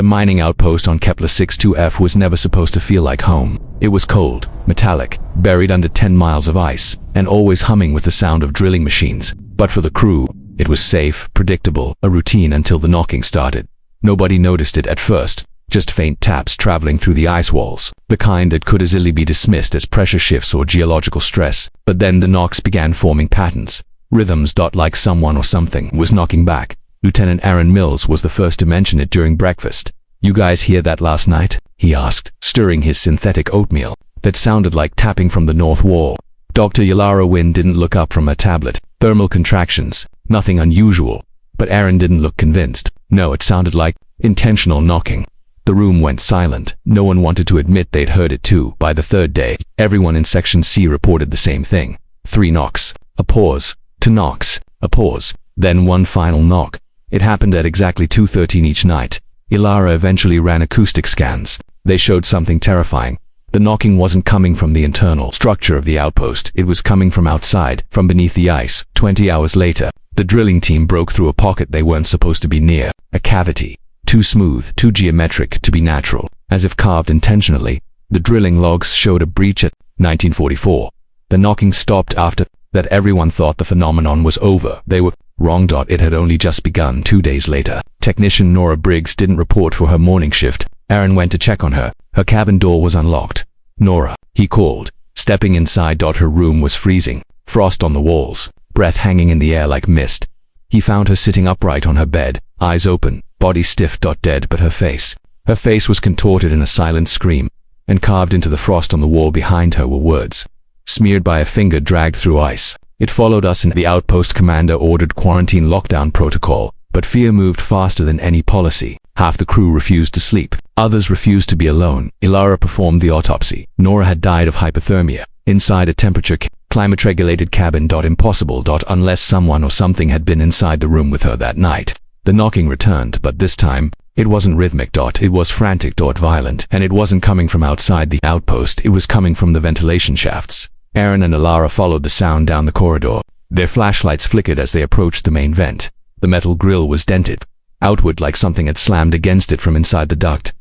The mining outpost on Kepler 62F was never supposed to feel like home. It was cold, metallic, buried under 10 miles of ice, and always humming with the sound of drilling machines. But for the crew, it was safe, predictable, a routine until the knocking started. Nobody noticed it at first, just faint taps traveling through the ice walls, the kind that could easily be dismissed as pressure shifts or geological stress. But then the knocks began forming patterns, rhythms. Like someone or something was knocking back. Lieutenant Aaron Mills was the first to mention it during breakfast. "You guys hear that last night?" he asked, stirring his synthetic oatmeal. "That sounded like tapping from the north wall." Dr. Yalara Wynn didn't look up from her tablet. Thermal contractions, nothing unusual. But Aaron didn't look convinced. "No, it sounded like intentional knocking." The room went silent. No one wanted to admit they'd heard it too. By the third day, everyone in Section C reported the same thing. 3 knocks, a pause, 2 knocks, a pause, then one final knock. It happened at exactly 2:13 each night. Ilara eventually ran acoustic scans. They showed something terrifying. The knocking wasn't coming from the internal structure of the outpost. It was coming from outside, from beneath the ice. 20 hours later, the drilling team broke through a pocket they weren't supposed to be near. A cavity. Too smooth, too geometric to be natural. As if carved intentionally. The drilling logs showed a breach at 1944. The knocking stopped after that. Everyone thought the phenomenon was over. They were wrong. It had only just begun. 2 days later, technician Nora Briggs didn't report for her morning shift. Aaron went to check on her. Her cabin door was unlocked. "Nora," he called. Stepping inside. Her room was freezing. Frost on the walls, breath hanging in the air like mist. He found her sitting upright on her bed, eyes open, body stiff. Dead, but her face was contorted in a silent scream, and carved into the frost on the wall behind her were words, smeared by a finger dragged through ice. "It followed us in the outpost. Commander ordered quarantine lockdown protocol, but fear moved faster than any policy. Half the crew refused to sleep. Others refused to be alone." Ilara performed the autopsy. Nora had died of hypothermia, inside a temperature climate-regulated cabin. Impossible. Unless someone or something had been inside the room with her that night. The knocking returned, but this time, it wasn't rhythmic. It was frantic. Violent. And it wasn't coming from outside the outpost. It was coming from the ventilation shafts. Aaron and Ilara followed the sound down the corridor. Their flashlights flickered as they approached the main vent. The metal grill was dented outward like something had slammed against it from inside the duct.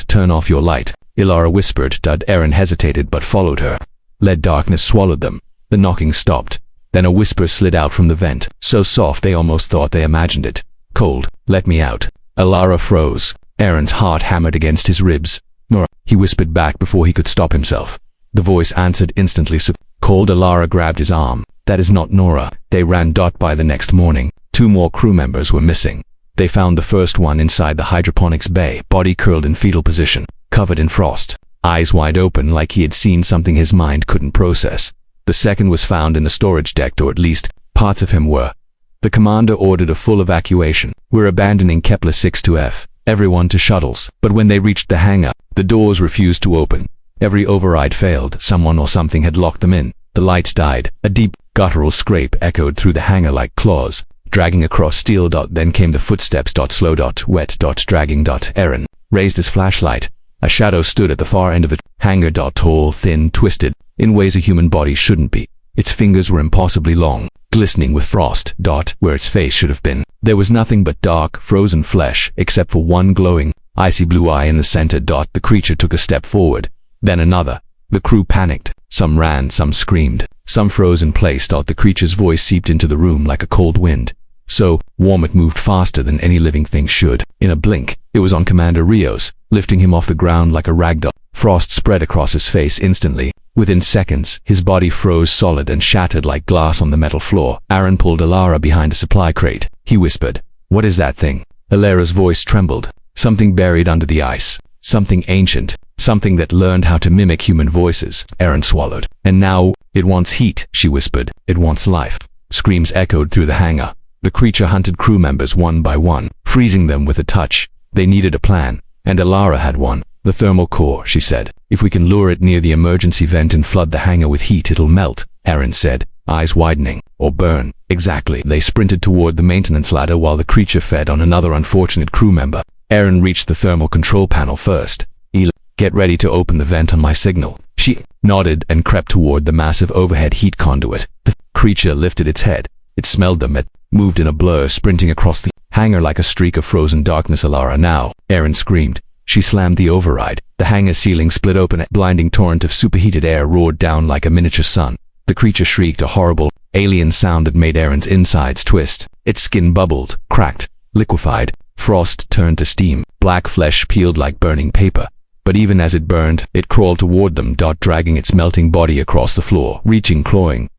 "Turn off your light," Ilara whispered. Aaron hesitated but followed her. Lead darkness swallowed them. The knocking stopped. Then a whisper slid out from the vent, so soft they almost thought they imagined it. "Cold, let me out." Ilara froze. Aaron's heart hammered against his ribs. "Nora," he whispered back before he could stop himself. The voice answered instantly. Cold. Ilara grabbed his arm. "That is not Nora." They ran. By the next morning, 2 more crew members were missing. They found the first one inside the hydroponics bay, body curled in fetal position, covered in frost, eyes wide open like he had seen something his mind couldn't process. The second was found in the storage deck, or at least, parts of him were. The commander ordered a full evacuation. "We're abandoning Kepler 62F. Everyone to shuttles." But when they reached the hangar, the doors refused to open. Every override failed. Someone or something had locked them in. The lights died. A deep, guttural scrape echoed through the hangar like claws, dragging across steel. Then came the footsteps. Slow. Wet. Dragging. Aaron raised his flashlight. A shadow stood at the far end of it. Hangar. Tall, thin, twisted, in ways a human body shouldn't be. Its fingers were impossibly long, glistening with frost. Where its face should have been, there was nothing but dark, frozen flesh, except for one glowing, icy blue eye in the center. The creature took a step forward, then another. The crew panicked. Some ran, some screamed, some froze in place. The creature's voice seeped into the room like a cold wind. So warm it moved faster than any living thing should. In a blink, it was on Commander Rios, lifting him off the ground like a ragdoll. Frost spread across his face instantly. Within seconds, his body froze solid and shattered like glass on the metal floor. Aaron pulled Ilara behind a supply crate. He whispered, "What is that thing?" Ilara's voice trembled. Something buried under the ice. Something ancient. Something that learned how to mimic human voices. Aaron swallowed. "And now, it wants heat," she whispered. "It wants life." Screams echoed through the hangar. The creature hunted crew members one by one, freezing them with a touch. They needed a plan, and Ilara had one. "The thermal core," she said. "If we can lure it near the emergency vent and flood the hangar with heat, it'll melt," Aaron said, eyes widening. "Or burn." "Exactly." They sprinted toward the maintenance ladder while the creature fed on another unfortunate crew member. Aaron reached the thermal control panel first. "Get ready to open the vent on my signal." She nodded and crept toward the massive overhead heat conduit. The creature lifted its head. It smelled them. It moved in a blur, sprinting across the Hangar like a streak of frozen darkness. Alara now, Aaron screamed. She slammed the override. The hangar's ceiling split open. A blinding torrent of superheated air roared down like a miniature sun. The creature shrieked a horrible, alien sound that made Aaron's insides twist. Its skin bubbled, cracked, liquefied. Frost turned to steam. Black flesh peeled like burning paper. But even as it burned, it crawled toward them, dragging its melting body across the floor, reaching, clawing,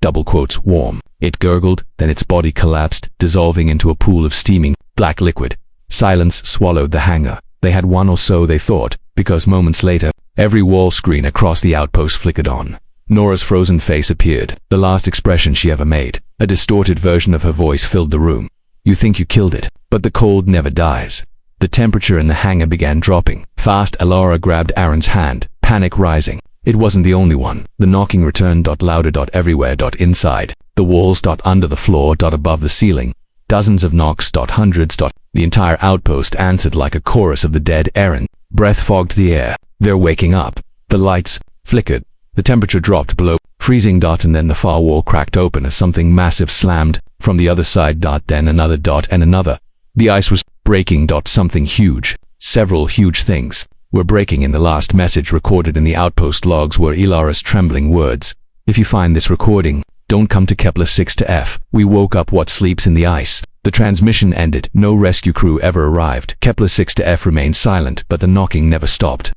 warm. It gurgled, then its body collapsed, dissolving into a pool of steaming, black liquid. Silence swallowed the hangar. They had won, or so they thought, because moments later, every wall screen across the outpost flickered on. Nora's frozen face appeared, the last expression she ever made. A distorted version of her voice filled the room. You think you killed it, but the cold never dies. The temperature in the hangar began dropping. Fast. Alara grabbed Aaron's hand, panic rising. It wasn't the only one. The knocking returned, louder, everywhere, inside. The walls, under the floor, above the ceiling. Dozens of knocks, hundreds, The entire outpost answered like a chorus of the dead. Aaron. Breath fogged the air. They're waking up. The lights flickered. The temperature dropped below freezing. And then the far wall cracked open as something massive slammed from the other side. Then another, and another. The ice was breaking. Something huge. Several huge things were breaking. In the last message recorded in the outpost logs were Ilara's trembling words. If you find this recording, don't come to Kepler 6 to F. We woke up what sleeps in the ice. The transmission ended. No rescue crew ever arrived. Kepler 6 to F remained silent, but the knocking never stopped.